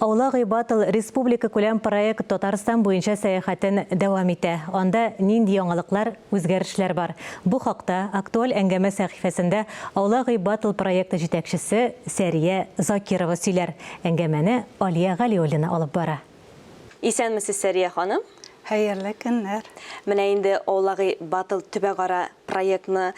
Аулағы батыл республика күләм проект Татарстан буенча сәяхәтен дәвам итә. Анда нинди яңалыклар, үзгәрешләр бар. Бу хакта актуаль әңгәмә сәхифәсендә Аулағы батыл проекты җитәкчесе Сәрия Закирова сөйләр. Әңгәмәне Алия Галиуллина алып бара. Исәнмесез, Сәрия ханым? Хәерле көннәр. Менә инде Аулағы батыл төбәгара проектны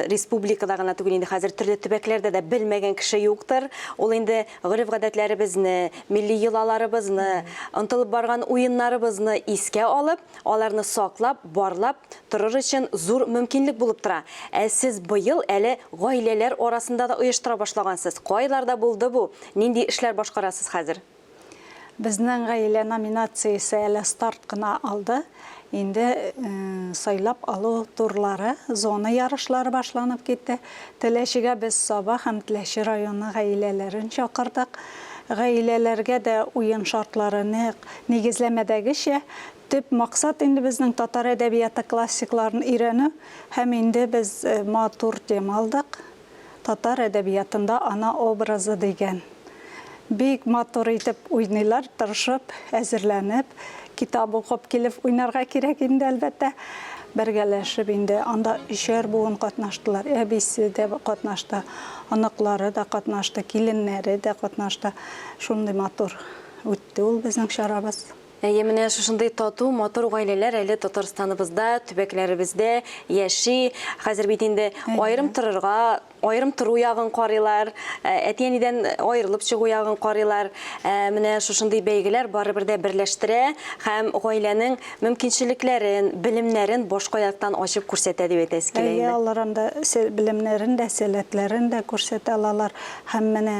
республикада гына түгел, инде хәзер төрле төбәкләрдә дә белмәгән кеше юктыр. Ул инде гореф-гадәтләребезне, милли йолаларыбызны, ынтылып барган уеннарыбызны искә алып, аларны саклап, барлап торыр өчен зур мөмкинлек булып тора. Сез быел әле гаиләләр арасында да оештыра башлагансыз. Кайларда булды бу? Нинди эшләр башкарасыз хәзер? Безнең гаилә номинациясе әле старт кына алды. Инде сайлап алу турлары, зона ярышлары башланып китте. Теләшегә без Саба һәм Теләше районы гаиләләрен чакырдык. Гаиләләргә дә уен шартларыны нигезләмәдәгечә төп максат инде безнең татар әдәбияты классикларын өйрәнү һәм инде без матур тема алдык. Татар әдәбиятында ана образы дигән. Бик матур итеп уйныйлар, тырышып, әзерләнеп, китап укып килеп уйнарга кирәк инде әлбәттә. Бергәләшеп инде анда 3 буын катнаштылар. Әбисе дә катнашты, аныклары да катнашты, киленнәре дә катнашты. Шундый матур үтте ул безнең чарабыз. Менә шушындай тату, матур гаиләләр әле Татарстаныбызда, төбәкләребездә яши. Хәзер бит инде айрым торырга, айрым тору ягын карыйлар, әти-әнидән аерылып чыгу ягын карыйлар. Менә шушындай бәйгеләр барыбер дә берләштерә һәм гаиләнең мөмкинчелекләрен, белемнәрен башка яктан ачып күрсәтә дип әйтәсе килә инде. Алар анда белемнәрен дә, сәләтләрен дә күрсәтә алалар. Һәм менә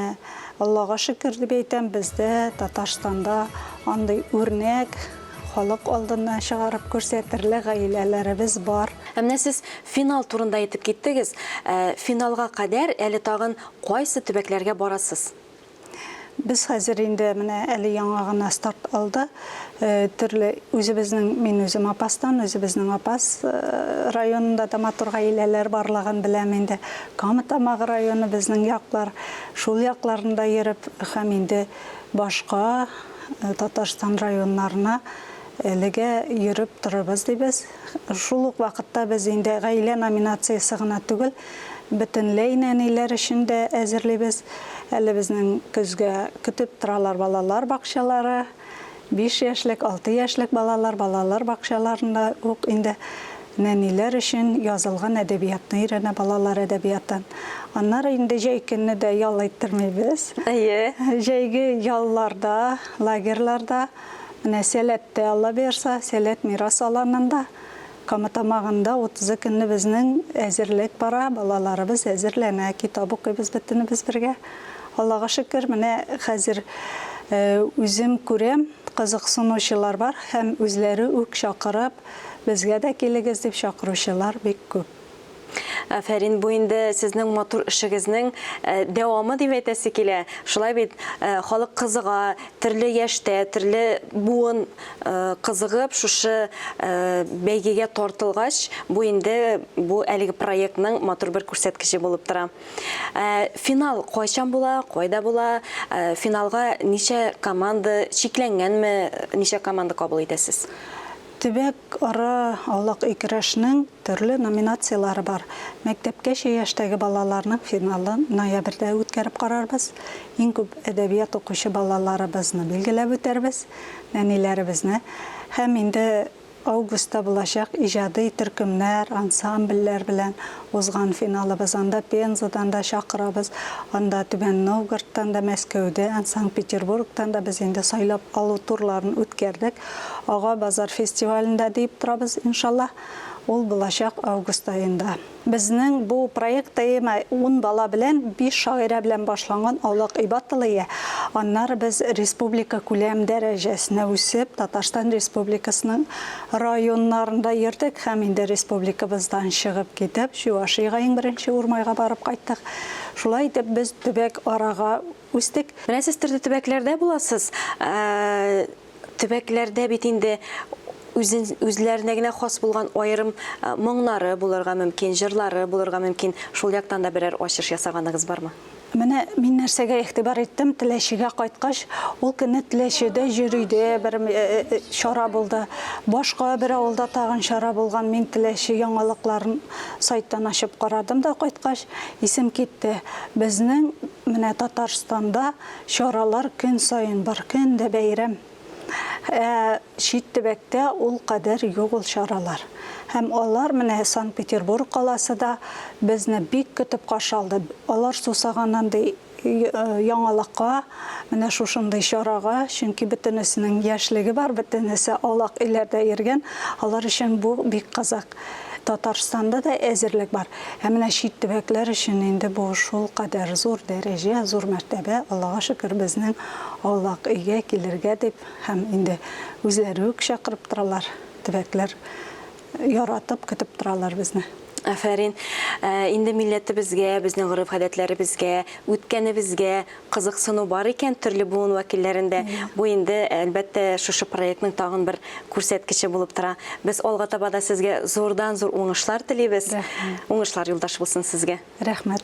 Аллага шөкер дип әйтәм, бездә Татарстанда андый үрнәк халык алдына чыгарып күрсәтерлек гаиләләребез бар. Менә сез финал турында әйтеп киттегез. Финалга кадәр әле тагын кайсы төбәкләргә барасыз? Без хәзер инде менә әле яңа гына старт алды. Төрле үзебезнең, мин үзем Апастан, үзебезнең Апас районында да матур гаиләләр барлыгын беләм инде. Камытамагы районы безнең яклар, шул якларында йөреп һәм инде башка Татарстан районнарына әлегә йөреп торабыз дибез. Шул ук вакытта без инде гаилә номинациясе гына түгел, бөтенләй нәниләр өчен дә әзерлибез. Әле безнең көзгә көтеп торалар балалар бакчалары, 5 яшьлек, 6 яшьлек балалар бакчаларында ук инде нәниләр өчен язылган әдәбиятны өйрәнә балалар әдәбиятын. Аннары инде җәй көнне дә ял иттермибез. Җәйге ялларда, лагерьларда, менә сәләттә Алла бирса, сәләт мирас аланында Камытамагында 30 көнне безнең әзерлек бара, балаларыбыз әзерләнә, китап укыйбыз бөтенебез бергә. Аллага шөкер, менә хәзер үзем күрәм, кызыксынучылар бар һәм үзләре үк чакырып, безгә дә килегез дип чакыручылар бик күп. Фәрин, бу инде сезнең матур эшегезнең дәвамы дип әйтәсе килә. Шулай бит халык кызыга, төрле яшьтә, төрле буын кызыгып, шушы бәйгегә тартылгач, бу инде бу әлеге проектның матур бер күрсәткече булып тора. Финал кайчан була, кайда була? Финалга ничә команда чикләнгәнме, ничә команда кабул итәсез? Төбәк ара аулак играшның төрле номинациялары бар. Мәктәпкәчә яшьтәге балаларның финалын ноябрьдә үткәреп карарбыз. Иң күп әдәбият укучы балаларыбызны билгеләп үтәрбез, нәниләребезне. Һәм инде августта булачак иҗади төркемнәр, ансамбльләр белән узган финалыбыз анда Пензадан да чакырабыз, анда Түбән Новгородтан да, Мәскәүдә, Санкт-Петербургтан да без инде сайлап алу турларын үткәрдек. Ага базар фестивалендә дип торабыз, иншалла. Ул булачак август айында. Безнең бу проект 10 бала белән 5 шагыйрә белән башланган Аулак Ибатылыя. Аннары без республика күләм дәрәҗәсенә үсеп, Татарстан Республикасының районнарында йөрдек һәм инде республикабыздан чыгып китеп, Чувашиягә иң беренче Урмайга барып кайттык. Шулай итеп без төбәк арага үстек. Менә сез төрле төбәкләрдә буласыз. Төбәкләрдә бит инде үзләренә генә хас булган айрым моңнары булырга мөмкин, җырлары булырга мөмкин. Шул яктан да берәр ачыш ясаганыгыз бармы? Менә мин нәрсәгә игътибар иттем, Теләшегә кайткач, ул көнне Теләшедә йөрүдә бер чара булды. Башка бер авылда тагын чара булган. Мин Теләше яңалыкларын сайттан ачып карадым да кайткач, исем китте. Безнең менә Татарстанда чаралар көн сайын бар, көндә бәйрәм. Чит төбәктә ул кадәр юк ул чаралар. Һәм алар менә Санкт-Петербург каласы да безне бик көтеп каршы алды. Алар сусаганнан яңалыкка, менә шушындай чарага, чөнки бөтенесенең яшьлеге бар, бөтенесе алак иләрдә йөргән. Алар өчен бу бик кызык. Татарстанда да әзерлек бар. Һәм менә чит төбәкләр өчен инде бу шул кадәр зур дәрәҗә, зур мәртәбә. Аллага шөкер, безнең аулак өйгә килергә дип һәм инде үзләре үк чакырып торалар. Төбәкләр яратып көтеп торалар безне. Афәрин, инде милләтебезгә, безнең гореф-гадәтләребезгә, үткәнебезгә кызыксыну бар икән төрле буын вәкилләрендә. Бу инде әлбәттә шушы проектның тагын бер күрсәткече булып тора. Без алга таба да сезгә зурдан-зур уңышлар телибез. Уңышлар юлдаш булсын сезгә. Рәхмәт.